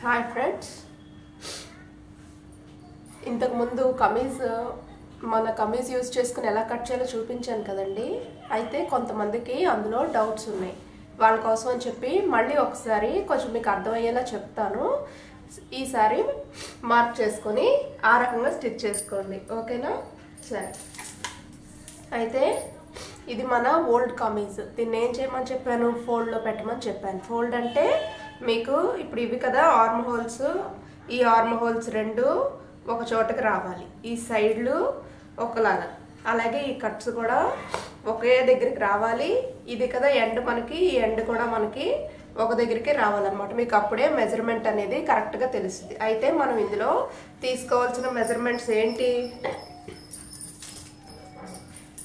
Hi friends, ఇంతకు ముందు మన కమీజ్ యూజ్ చేసుకుని ఎలా కట్ చేయాలో చూపించాను కదండి. అయితే కొంతమందికి అందులో డౌట్స్ ఉన్నాయి. వాళ్ళ కోసం అని చెప్పి మళ్ళీ ఒకసారి కొంచెం మీకు అర్థమయ్యేలా చెప్తాను. ఈసారి మార్క్ చేసుకొని ఆ రకంగా స్టిచ్ చేసుకోండి, ఓకేనా? సరే, అయితే ఇది మన ఓల్డ్ కమీజ్. దీన్ని ఏం చేయమని చెప్పాను? ఫోల్డ్లో పెట్టమని చెప్పాను. ఫోల్డ్ అంటే మీకు ఇప్పుడు ఇవి కదా ఆర్మ్ హోల్స్, ఈ ఆర్మ్ హోల్స్ రెండు ఒక చోటకి రావాలి, ఈ సైడ్లు ఒకలాగా, అలాగే ఈ కట్స్ కూడా ఒకే దగ్గరికి రావాలి. ఇది కదా ఎండ్, మనకి ఈ ఎండ్ కూడా మనకి ఒక దగ్గరికి రావాలన్నమాట. మీకు అప్పుడే మెజర్మెంట్ అనేది కరెక్ట్గా తెలుస్తుంది. అయితే మనం ఇందులో తీసుకోవాల్సిన మెజర్మెంట్స్ ఏంటి?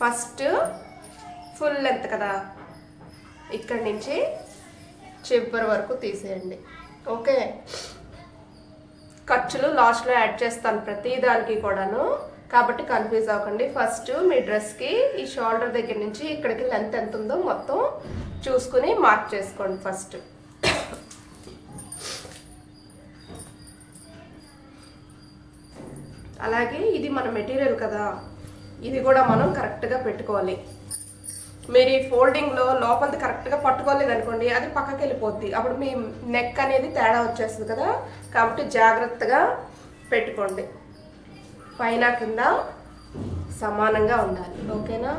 ఫస్ట్ ఫుల్ లెంత్ కదా, ఇక్కడి నుంచి చివరి వరకు తీసేయండి, ఓకే? ఖర్చులు లాస్ట్లో యాడ్ చేస్తాను ప్రతి దానికి కూడాను, కాబట్టి కన్ఫ్యూజ్ అవ్వకండి. ఫస్ట్ మీ డ్రెస్కి ఈ షోల్డర్ దగ్గర నుంచి ఇక్కడికి లెంత్ ఎంత ఉందో మొత్తం చూసుకుని మార్క్ చేసుకోండి ఫస్ట్. అలాగే ఇది మన మెటీరియల్ కదా, ఇది కూడా మనం కరెక్ట్గా పెట్టుకోవాలి. మీరు ఈ ఫోల్డింగ్లో లోపలిది కరెక్ట్గా పట్టుకోలేదు అనుకోండి, అది పక్కకి వెళ్ళిపోద్ది, అప్పుడు మీ నెక్ అనేది తేడా వచ్చేస్తుంది కదా. కాబట్టి జాగ్రత్తగా పెట్టుకోండి, పైన కింద సమానంగా ఉండాలి, ఓకేనా?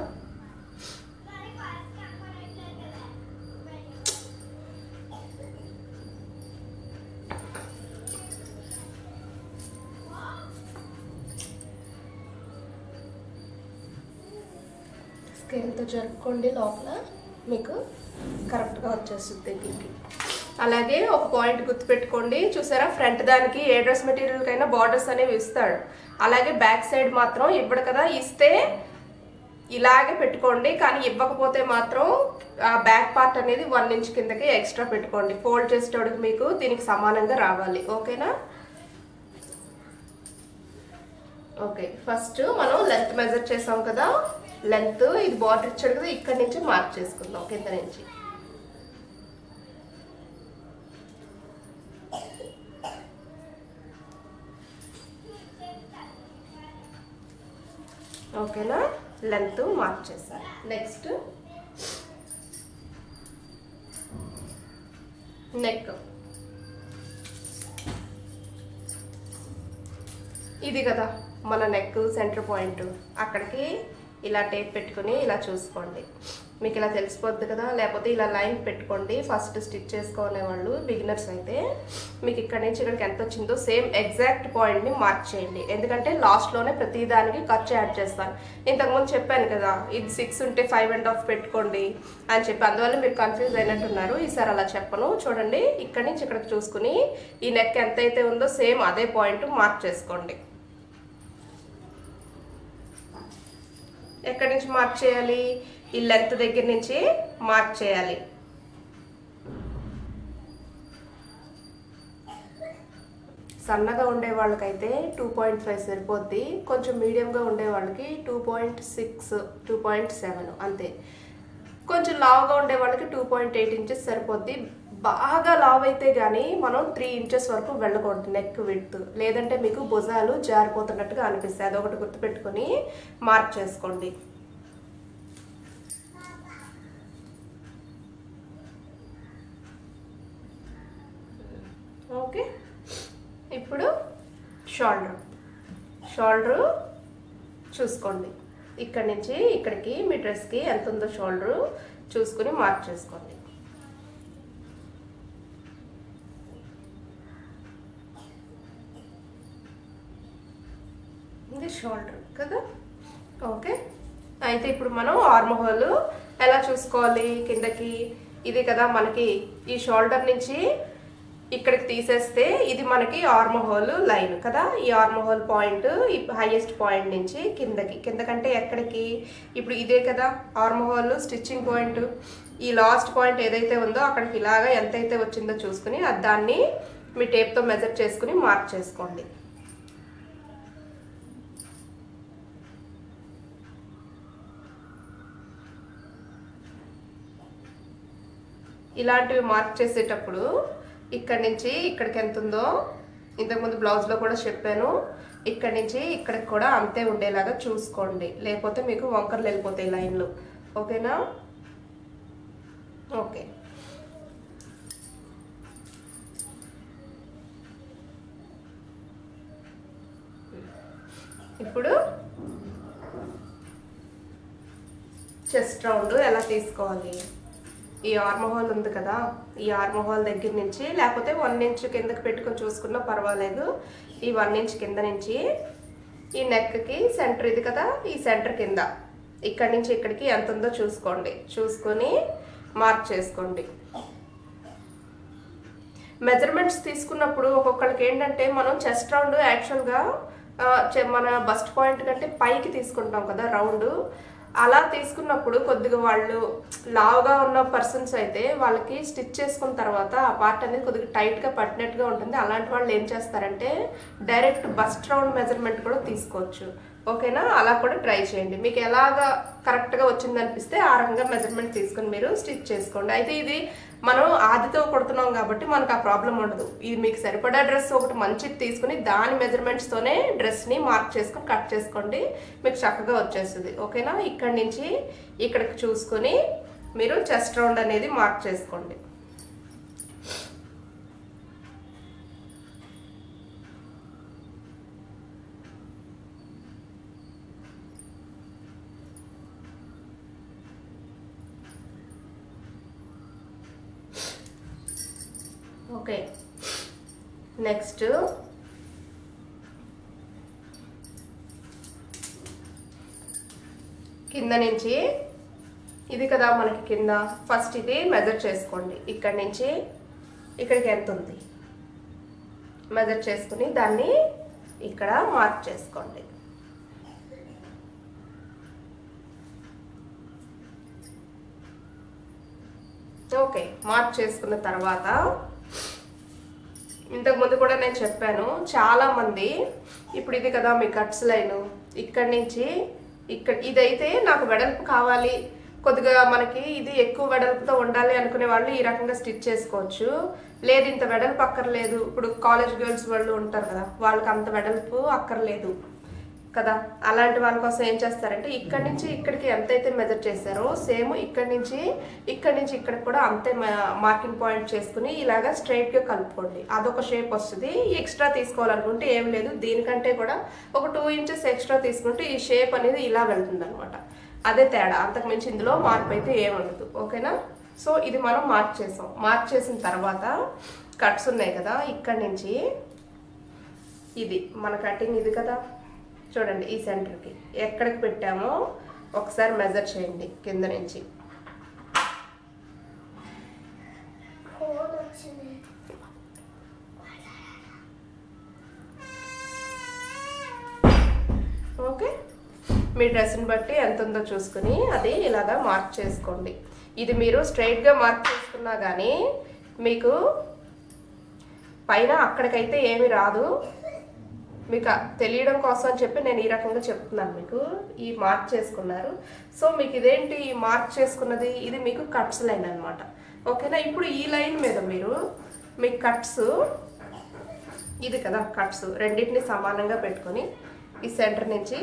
స్కేల్తో జరుపుకోండి, లోపల మీకు కరెక్ట్గా వచ్చేస్తుంది దగ్గరికి. అలాగే ఒక పాయింట్ గుర్తుపెట్టుకోండి, చూసారా ఫ్రంట్ దానికి ఏ డ్రెస్ మెటీరియల్కైనా బార్డర్స్ అనేవి ఇస్తాడు, అలాగే బ్యాక్ సైడ్ మాత్రం ఇవ్వడు కదా. ఇస్తే ఇలాగే పెట్టుకోండి, కానీ ఇవ్వకపోతే మాత్రం ఆ బ్యాక్ పార్ట్ అనేది 1 ఇంచ్ కిందకి ఎక్స్ట్రా పెట్టుకోండి. ఫోల్డ్ చేసేటోడికి మీకు దీనికి సమానంగా రావాలి, ఓకేనా? ఓకే, ఫస్ట్ మనం లెంత్ మెజర్ చేసాం కదా, లెంత్ ఇది బార్డర్ ఇచ్చాడు కదా, ఇక్కడి నుంచి మార్క్ చేసుకుందాం కింద నుంచి. ఓకేనా? లెంత్ మార్క్ చేశాను. నెక్స్ట్ నెక్, ఇది కదా మన నెక్ సెంటర్ పాయింట్, అక్కడికి ఇలా టేప్ పెట్టుకుని ఇలా చూసుకోండి, మీకు ఇలా తెలిసిపోద్ది కదా. లేకపోతే ఇలా లైన్ పెట్టుకోండి ఫస్ట్ స్టిచ్ చేసుకోనే వాళ్ళు, బిగినర్స్ అయితే మీకు ఇక్కడ నుంచి ఇక్కడికి ఎంత వచ్చిందో సేమ్ ఎగ్జాక్ట్ పాయింట్ని మార్క్ చేయండి. ఎందుకంటే లాస్ట్లోనే ప్రతి దానికి ఖర్చు యాడ్ చేస్తాను. ఇంతకుముందు చెప్పాను కదా, ఇది 6 ఉంటే 5.5 పెట్టుకోండి అని చెప్పి, అందువల్ల మీరు కన్ఫ్యూజ్ అయినట్టున్నారు. ఈసారి అలా చెప్పను, చూడండి ఇక్కడి నుంచి ఇక్కడికి చూసుకుని ఈ నెక్ ఎంతైతే ఉందో సేమ్ అదే పాయింట్ మార్క్ చేసుకోండి. ఎక్కడి నుంచి మార్క్ చేయాలి? ఈ లెంత్ దగ్గర నుంచి మార్క్ చేయాలి. సన్నగా ఉండే వాళ్ళకైతే 2.5 సరిపోద్ది, కొంచెం మీడియంగా ఉండే వాళ్ళకి 2.6, 2.7 అంతే. కొంచెం లావుగా ఉండే వాళ్ళకి 2.8 ఇంచెస్ సరిపోద్ది. బాగా లావ్ అయితే కానీ మనం 3 ఇంచెస్ వరకు వెళ్ళకూడదు నెక్ విడ్త్, లేదంటే మీకు భుజాలు జారిపోతున్నట్టుగా అనిపిస్తాయి. అదొకటి గుర్తుపెట్టుకొని మార్క్ చేసుకోండి. ఓకే, ఇప్పుడు షోల్డర్ చూసుకోండి, ఇక్కడి నుంచి ఇక్కడికి మీ డ్రెస్కి ఎంత ఉందో షోల్డర్ చూసుకుని మార్క్ చేసుకోండి. ఇది షోల్డర్ కదా, ఓకే? అయితే ఇప్పుడు మనం ఆర్మ్ హోల్ ఎలా చూసుకోవాలి? కిందకి ఇది కదా మనకి, ఈ షోల్డర్ నుంచి ఇక్కడికి తీసేస్తే ఇది మనకి ఆర్మ్ హోల్ లైన్ కదా. ఈ ఆర్మ్ హోల్ పాయింట్ ఈ హైయెస్ట్ పాయింట్ నుంచి కిందకంటే ఎక్కడికి? ఇప్పుడు ఇదే కదా ఆర్మ్ హోల్ స్టిచ్చింగ్ పాయింట్. ఈ లాస్ట్ పాయింట్ ఏదైతే ఉందో అక్కడికి ఇలాగా ఎంతైతే వచ్చిందో చూసుకుని దాన్ని మీ టేప్తో మెజర్ చేసుకుని మార్క్ చేసుకోండి. ఇలాంటివి మార్క్ చేసేటప్పుడు ఇక్కడి నుంచి ఇక్కడికి ఎంత ఉందో ఇంతకుముందు బ్లౌజ్లో కూడా చెప్పాను. ఇక్కడి నుంచి ఇక్కడికి కూడా అంతే ఉండేలాగా చూసుకోండి, లేకపోతే మీకు వంకర్లు వెళ్ళిపోతాయి లైన్లు. ఓకేనా? ఓకే. ఇప్పుడు చెస్ట్ రౌండ్ ఎలా తీసుకోవాలి? ఈ ఆర్మ్ హోల్ ఉంది కదా, ఈ ఆర్మ్ హోల్ దగ్గర నుంచి, లేకపోతే 1 ఇంచ్ కిందకి పెట్టుకొని చూసుకున్నా పర్వాలేదు. ఈ 1 ఇంచ్ కింద నుంచి ఈ నెక్కి సెంటర్ ఇది కదా, ఈ సెంటర్ కింద ఇక్కడి నుంచి ఇక్కడికి ఎంత ఉందో చూసుకోండి. చూసుకొని మార్క్ చేసుకోండి. మెజర్మెంట్స్ తీసుకున్నప్పుడు ఒక్కొక్కరికి ఏంటంటే మనం చెస్ట్ రౌండ్ యాక్చువల్గా మన బస్ట్ పాయింట్ కంటే పైకి తీసుకుంటాం కదా రౌండ్. అలా తీసుకున్నప్పుడు కొద్దిగా వాళ్ళు లావుగా ఉన్న పర్సన్స్ అయితే వాళ్ళకి స్టిచ్ చేసుకున్న తర్వాత ఆ పార్ట్ అనేది కొద్దిగా టైట్గా పట్టినట్టుగా ఉంటుంది. అలాంటి వాళ్ళు ఏం చేస్తారంటే డైరెక్ట్ బస్ట్ రౌండ్ మెజర్మెంట్ కూడా తీసుకోవచ్చు. ఓకేనా? అలా కూడా ట్రై చేయండి. మీకు ఎలాగా కరెక్ట్గా వచ్చిందనిపిస్తే ఆ రకంగా మెజర్మెంట్ తీసుకొని మీరు స్టిచ్ చేసుకోండి. అయితే ఇది మనం ఆదితో కుడుతున్నాం కాబట్టి మనకు ఆ ప్రాబ్లం ఉండదు. ఇది మీకు సరిపడా డ్రెస్ ఒకటి మంచిది తీసుకుని దాని మెజర్మెంట్స్తోనే డ్రెస్ని మార్క్ చేసుకొని కట్ చేసుకోండి, మీకు చక్కగా వచ్చేస్తుంది. ఓకేనా? ఇక్కడి నుంచి ఇక్కడికి చూసుకొని మీరు చెస్ట్ రౌండ్ అనేది మార్క్ చేసుకోండి. ఓకే. నెక్స్ట్ కింద నుంచి ఇది కదా మనకి కింద, ఫస్ట్ ఇది మెజర్ చేసుకోండి. ఇక్కడి నుంచి ఇక్కడికి ఎంత ఉంది మెజర్ చేసుకుని దాన్ని ఇక్కడ మార్క్ చేసుకోండి. ఓకే. మార్క్ చేసుకున్న తర్వాత ఇంతకుముందు కూడా నేను చెప్పాను, చాలామంది ఇప్పుడు ఇది కదా మీ కట్స్ లైన్, ఇక్కడి నుంచి ఇక్కడ ఇదైతే నాకు వెడల్పు కావాలి, కొద్దిగా మనకి ఇది ఎక్కువ వెడల్పుతో ఉండాలి అనుకునే వాళ్ళు ఈ రకంగా స్టిచ్ చేసుకోవచ్చు. లేదు ఇంత వెడల్పు అక్కర్లేదు, ఇప్పుడు కాలేజ్ గర్ల్స్ వాళ్ళు ఉంటారు కదా, వాళ్ళకి అంత వెడల్పు అక్కర్లేదు కదా, అలాంటి వాళ్ళ కోసం ఏం చేస్తారంటే ఇక్కడి నుంచి ఇక్కడికి ఎంతైతే మెజర్ చేశారో సేమ్ ఇక్కడి నుంచి ఇక్కడికి కూడా అంతే మార్కింగ్ పాయింట్ చేసుకుని ఇలాగా స్ట్రైట్గా కలుపుకోండి. అదొక షేప్ వస్తుంది. ఎక్స్ట్రా తీసుకోవాలనుకుంటే ఏం లేదు, దీనికంటే కూడా ఒక 2 ఇంచెస్ ఎక్స్ట్రా తీసుకుంటే ఈ షేప్ అనేది ఇలా వెళ్తుంది అనమాట. అదే తేడా, అంతకుమించి ఇందులో మార్పు అయితే ఏముండదు. ఓకేనా? సో ఇది మనం మార్క్ చేసాం. మార్క్ చేసిన తర్వాత కట్స్ ఉన్నాయి కదా, ఇక్కడి నుంచి ఇది మన కటింగ్ ఇది కదా, చూడండి ఈ సెంటర్కి ఎక్కడికి పెట్టామో ఒకసారి మెజర్ చేయండి. కింద నుంచి ఓకే, మీ డ్రెస్ని బట్టి ఎంత ఉందో చూసుకుని అది ఇలాగా మార్క్ చేసుకోండి. ఇది మీరు స్ట్రైట్గా మార్క్ చేసుకున్నా కానీ మీకు పైన అక్కడికైతే ఏమి రాదు. మీకు తెలియడం కోసం అని చెప్పి నేను ఈ రకంగా చెప్తున్నాను. మీకు ఈ మార్క్ చేసుకున్నారు. సో మీకు ఇదేంటి ఈ మార్క్ చేసుకున్నది, ఇది మీకు కట్స్ లైన్ అనమాట. ఓకేనా? ఇప్పుడు ఈ లైన్ మీద మీరు మీ కట్స్ ఇది కదా కట్స్ రెండింటిని సమానంగా పెట్టుకొని ఈ సెంటర్ నుంచి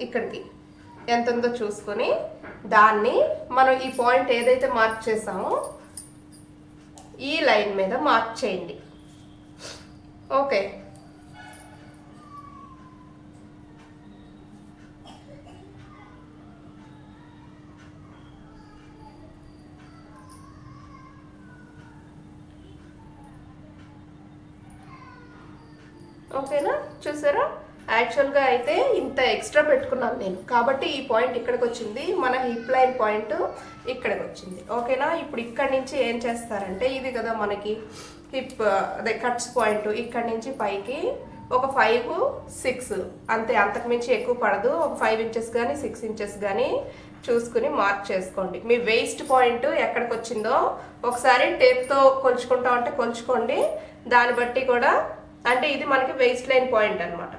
ఇక్కడికి ఎంత ఉందో చూసుకొని దాన్ని మనం ఈ పాయింట్ ఏదైతే మార్క్ చేసామో ఈ లైన్ మీద మార్క్ చేయండి. ఓకే. ఓకేనా? చూసారా? యాక్చువల్గా అయితే ఇంత ఎక్స్ట్రా పెట్టుకున్నాను నేను, కాబట్టి ఈ పాయింట్ ఇక్కడికి వచ్చింది, మన హిప్ లైన్ పాయింట్ ఇక్కడికి వచ్చింది. ఓకేనా? ఇప్పుడు ఇక్కడి నుంచి ఏం చేస్తారంటే ఇది కదా మనకి హిప్ అదే కట్స్ పాయింట్, ఇక్కడి నుంచి పైకి ఒక 5, 6 అంతే, అంతకుమించి ఎక్కువ పడదు. ఒక 5 ఇంచెస్ కానీ 6 ఇంచెస్ కానీ చూసుకుని మార్క్ చేసుకోండి. మీ వేస్ట్ పాయింట్ ఎక్కడికి వచ్చిందో ఒకసారి టేప్తో కొలుచుకుంటాం అంటే కొలుచుకోండి. దాన్ని బట్టి కూడా అంటే ఇది మనకి వేస్ట్ లైన్ పాయింట్ అనమాట.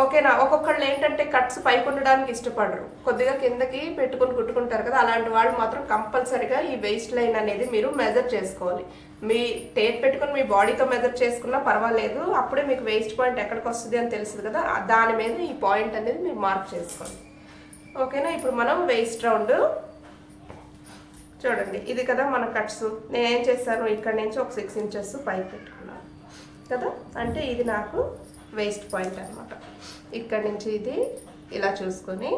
ఓకేనా. ఒక్కొక్కళ్ళు ఏంటంటే కట్స్ పైకి ఉండడానికి ఇష్టపడరు, కొద్దిగా కిందకి పెట్టుకుని కుట్టుకుంటారు కదా, అలాంటి వాళ్ళు మాత్రం కంపల్సరీగా ఈ వేస్ట్ లైన్ అనేది మీరు మెజర్ చేసుకోవాలి. మీ టేప్ పెట్టుకుని మీ బాడీతో మెజర్ చేసుకున్నా పర్వాలేదు, అప్పుడే మీకు వేస్ట్ పాయింట్ ఎక్కడికి వస్తుంది అని తెలుస్తుంది కదా, దాని మీద ఈ పాయింట్ అనేది మీరు మార్క్ చేసుకోండి. ఓకేనా. ఇప్పుడు మనం వేస్ట్ రౌండ్ చూడండి, ఇది కదా మన కట్స్. నేనేం చేశాను, ఇక్కడ నుంచి ఒక 6 ఇంచెస్ పైకి పెట్టుకున్నాను కదా, అంటే ఇది నాకు వేస్ట్ పాయింట్ అనమాట. ఇక్కడ నుంచి ఇది ఇలా చూసుకొని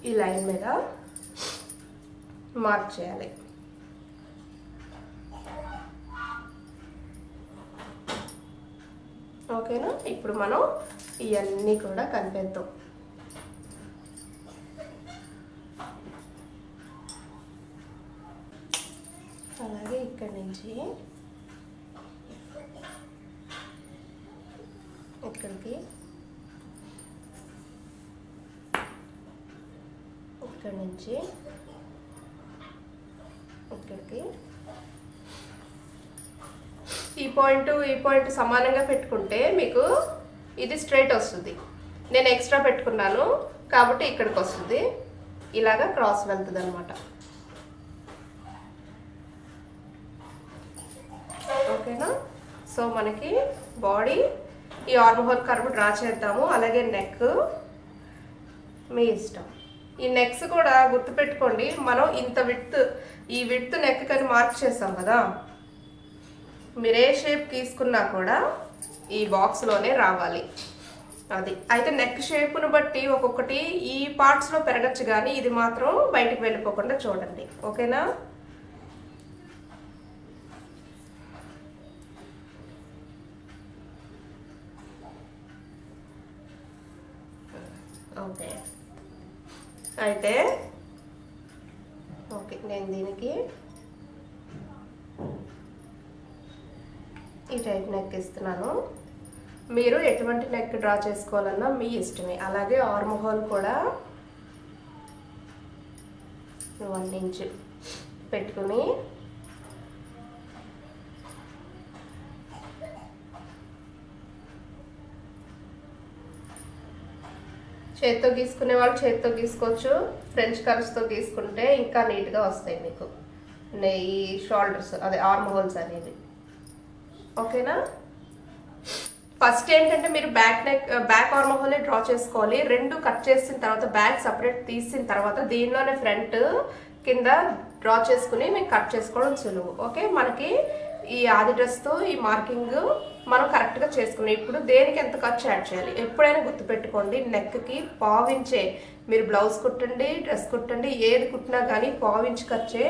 ఈ లైన్ మీద మార్క్ చేయాలి. ఓకేనా. ఇప్పుడు మనం ఇవన్నీ కూడా కలిపేద్దాం. అలాగే ఇక్కడ నుంచి ఇక్కడికి, ఇక్కడ నుంచి ఇక్కడికి ఈ పాయింట్ సమానంగా పెట్టుకుంటే మీకు ఇది స్ట్రైట్ వస్తుంది. నేను ఎక్స్ట్రా పెట్టుకున్నాను కాబట్టి ఇక్కడికి వస్తుంది, ఇలాగా క్రాస్ వెళ్తుంది అనమాట. ఓకేనా. సో మనకి బాడీ ఈ ఆర్మ్ హోల్ కర్వ్ డ్రా చేద్దాము. అలాగే నెక్ మీ ఇష్టం. ఈ నెక్స్ కూడా గుర్తుపెట్టుకోండి, మనం ఇంత ఈ విడ్త్ నెక్ కని మార్క్ చేస్తాం కదా, మీరు ఏ షేప్ తీసుకున్నా కూడా ఈ బాక్స్లోనే రావాలి. అది అయితే నెక్ షేప్ను బట్టి ఒక్కొక్కటి ఈ పార్ట్స్లో పెరగచ్చు, కానీ ఇది మాత్రం బయటకు వెళ్ళిపోకుండా చూడండి. ఓకేనా. ఓకే. అయితే ఓకే, నేను దీనికి ఈ టైప్ నెక్ ఇస్తున్నాను. మీరు ఎటువంటి నెక్ డ్రా చేసుకోవాలన్నా మీ ఇష్టమే. అలాగే ఆర్మ్ హోల్ కూడా 1 ఇంచ్ పెట్టుకుని చేత్తో గీసుకునే వాళ్ళు చేత్తో గీసుకోవచ్చు, ఫ్రెంచ్ కర్వ్స్తో గీసుకుంటే ఇంకా నీట్గా వస్తాయి మీకు ఈ షోల్డర్స్, అదే ఆర్మ్ హోల్స్ అనేవి. ఓకేనా. ఫస్ట్ ఏంటంటే మీరు బ్యాక్ ఆర్మ్ హోల్ డ్రా చేసుకోవాలి. 2 కట్ చేసిన తర్వాత బ్యాక్ సపరేట్ తీసిన తర్వాత దీనిలోనే ఫ్రంట్ కింద డ్రా చేసుకుని మీకు కట్ చేసుకోవడం సులువు. ఓకే. మనకి ఈ ఆది డ్రెస్తో ఈ మార్కింగ్ మనం కరెక్ట్గా చేసుకున్నాం. ఇప్పుడు దేనికి ఎంత ఖర్చు యాడ్ చేయాలి ఎప్పుడైనా గుర్తుపెట్టుకోండి. నెక్కి పావించే, మీరు బ్లౌజ్ కుట్టండి, డ్రెస్ కుట్టండి, ఏది కుట్టినా కానీ పావించి ఖర్చే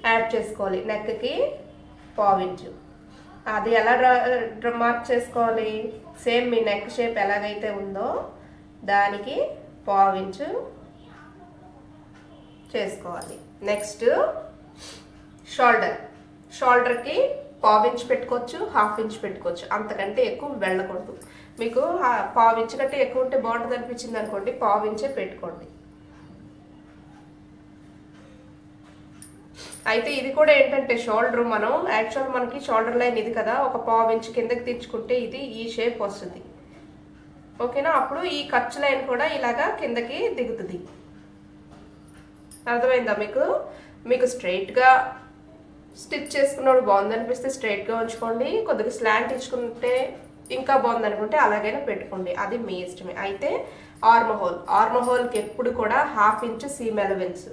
యాడ్ చేసుకోవాలి. నెక్కి పావించు. అది ఎలా మార్క్ చేసుకోవాలి, సేమ్ మీ నెక్ షేప్ ఎలాగైతే ఉందో దానికి పావించు చేసుకోవాలి. నెక్స్ట్ షోల్డర్కి పావించి పెట్టుకోవచ్చు, ½ ఇంచ్ పెట్టుకోవచ్చు, అంతకంటే ఎక్కువ వెళ్ళకూడదు. మీకు పావించు కంటే ఎక్కువ ఉంటే బాగుంటుంది అనిపించింది అనుకోండి, పావించే పెట్టుకోండి. అయితే ఇది కూడా ఏంటంటే షోల్డర్, మనం యాక్చువల్ మనకి షోల్డర్ లైన్ ఇది కదా, ఒక ½ ఇంచ్ కిందకి తెచ్చుకుంటే ఇది ఈ షేప్ వస్తుంది. ఓకేనా. అప్పుడు ఈ ఖర్చు లైన్ కూడా ఇలాగా కిందకి దిగుతుంది. అర్థమైందా మీకు. మీకు స్ట్రైట్గా స్టిచ్ చేసుకున్నప్పుడు బాగుందనిపిస్తే స్ట్రైట్గా ఉంచుకోండి, కొద్దిగా స్లాంట్ ఇచ్చుకుంటే ఇంకా బాగుందనుకుంటే అలాగైనా పెట్టుకోండి, అది మీ ఇష్టమే. అయితే ఆర్మ్ హోల్కి ఎప్పుడు కూడా ½ ఇంచ్ సీమ్ ఎలవెన్స్,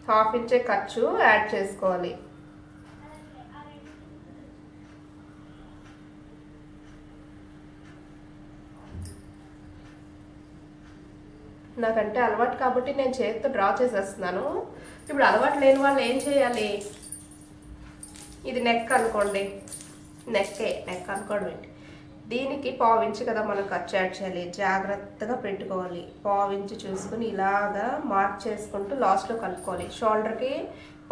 ½ ఇంచే ఖర్చు యాడ్ చేసుకోవాలి. నాకంటే అలవాటు కాబట్టి నేను చేతితో డ్రా చేసేస్తున్నాను. ఇప్పుడు అలవాటు లేని వాళ్ళు ఏం చేయాలి, ఇది నెక్ అనుకోండి, నెక్ అనుకోవడం ఏంటి, దీనికి ½ ఇంచ్ కదా మనం ఖర్చు యాడ్ చేయాలి. జాగ్రత్తగా పెట్టుకోవాలి, ½ ఇంచ్ చూసుకుని ఇలాగా మార్క్ చేసుకుంటూ లాస్ట్లో కలుపుకోవాలి. షోల్డర్కి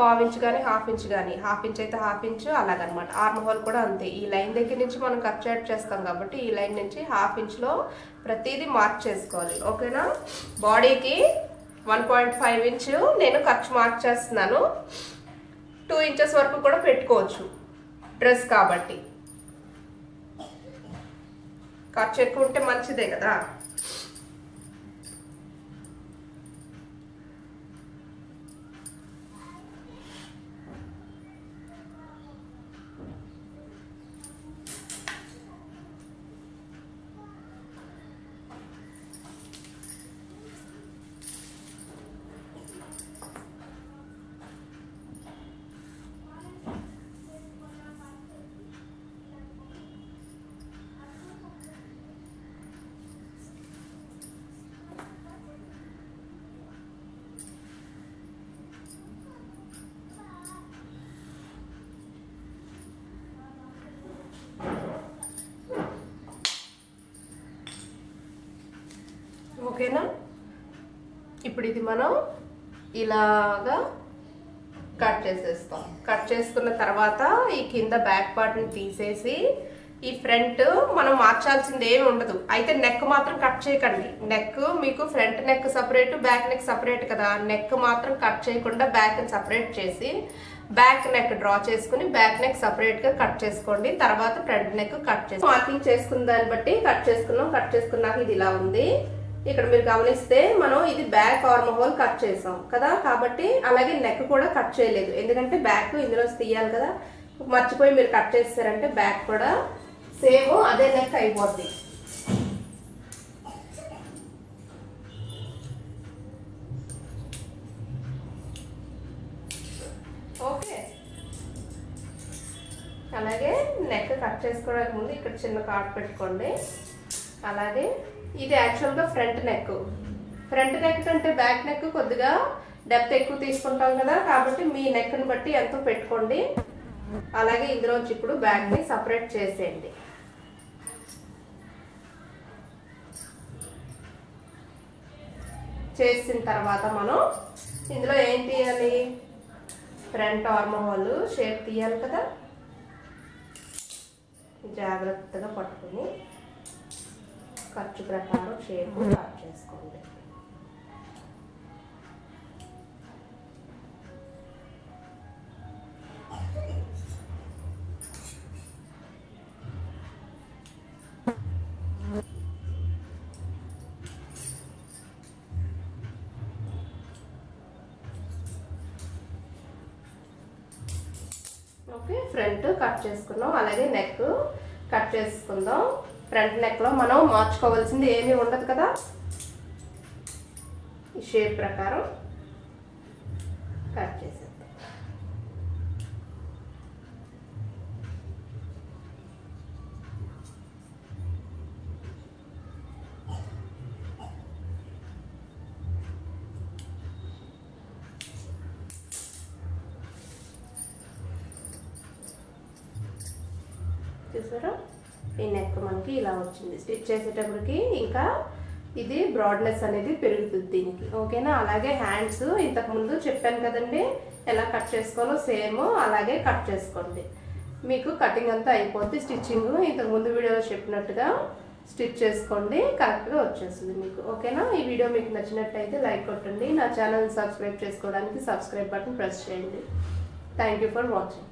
½ ఇంచ్ కానీ ½ ఇంచ్ కానీ, ½ ఇంచ్ అయితే ½ ఇంచ్ అలాగనమాట. ఆర్మ్ హోల్ కూడా అంతే. ఈ లైన్ దగ్గర నుంచి మనం ఖర్చు యాడ్ చేస్తాం కాబట్టి ఈ లైన్ నుంచి ½ ఇంచ్లో ప్రతిదీ మార్క్ చేసుకోవాలి. ఓకేనా. బాడీకి 1.5 ఇంచ్ నేను ఖర్చు మార్క్ చేస్తున్నాను. 2 ఇంచెస్ వరకు కూడా పెట్టుకోవచ్చు. డ్రెస్ కాబట్టి ఖర్చు ఎక్కువ ఉంటే మంచిదే కదా. ఓకేనా. ఇప్పుడు ఇది మనం ఇలాగా కట్ చేసేస్తాం. కట్ చేసుకున్న తర్వాత ఈ కింద బ్యాక్ పార్ట్ని తీసేసి ఈ ఫ్రంట్ మనం మార్చాల్సింది ఏమి ఉండదు. అయితే నెక్ మాత్రం కట్ చేయకండి. నెక్ మీకు front neck separate, back neck separate కదా. నెక్ మాత్రం కట్ చేయకుండా బ్యాక్ సపరేట్ చేసి బ్యాక్ నెక్ డ్రా చేసుకుని బ్యాక్ నెక్ సపరేట్గా కట్ చేసుకోండి. తర్వాత ఫ్రంట్ నెక్ కట్ చేసి మార్కింగ్ చేసుకున్న దాన్ని బట్టి కట్ చేసుకున్నాం. కట్ చేసుకున్నాక ఇది ఇలా ఉంది. ఇక్కడ మీరు గమనిస్తే మనం ఇది బ్యాక్ ఆర్మ్ హోల్ కట్ చేసాం కదా, కాబట్టి అలాగే నెక్ కూడా కట్ చేయలేదు. ఎందుకంటే బ్యాక్ ఇందులో తీయాలి కదా. మర్చిపోయి మీరు కట్ చేస్తారంటే బ్యాక్ కూడా సేమ్ అదే నెక్ అయిపోద్ది. ఓకే. అలాగే నెక్ కట్ చేసుకోవడానికి ముందు ఇక్కడ చిన్న కాట్ పెట్టుకోండి. అలాగే ఇది యాక్చువల్గా ఫ్రంట్ నెక్. ఫ్రంట్ నెక్ కంటే బ్యాక్ నెక్ కొద్దిగా డెప్త్ ఎక్కువ తీసుకుంటాం కదా, కాబట్టి మీ నెక్ని బట్టి ఎంతో పెట్టుకోండి. అలాగే ఇందులోంచి ఇప్పుడు బ్యాక్ని సపరేట్ చేసేయండి. చేసిన తర్వాత మనం ఇందులో ఏం తీయాలి, ఫ్రంట్ ఆర్మ్ హోల్ షేప్ తీయాలి కదా. జాగ్రత్తగా పట్టుకుని ఖర్చు ప్రకారం షేప్ కట్ చేసుకోండి. ఓకే, ఫ్రంట్ కట్ చేసుకున్నాం. అలాగే నెక్ కట్ చేసుకుందాం. ఫ్రంట్ నెక్లో మనం మార్చుకోవాల్సింది ఏమీ ఉండదు కదా. ఈ షేప్ ప్రకారం కట్ చేసేద్దాం. చూసారా, ఈ నెక్ మనకి ఇలా వచ్చింది. స్టిచ్ చేసేటప్పటికి ఇంకా ఇది బ్రాడ్నెస్ అనేది పెరుగుతుంది దీనికి. ఓకేనా. అలాగే హ్యాండ్స్ ఇంతకుముందు చెప్పాను కదండి ఎలా కట్ చేసుకోవాలో, సేమ్ అలాగే కట్ చేసుకోండి. మీకు కటింగ్ అంతా అయిపోద్ది. స్టిచ్చింగ్ ఇంతకుముందు వీడియోలో చెప్పినట్టుగా స్టిచ్ చేసుకోండి, కరెక్ట్గా వచ్చేస్తుంది మీకు. ఓకేనా. ఈ వీడియో మీకు నచ్చినట్టయితే లైక్ కొట్టండి. నా ఛానల్ సబ్స్క్రైబ్ చేసుకోవడానికి సబ్స్క్రైబ్ బటన్ ప్రెస్ చేయండి. Thank you for watching.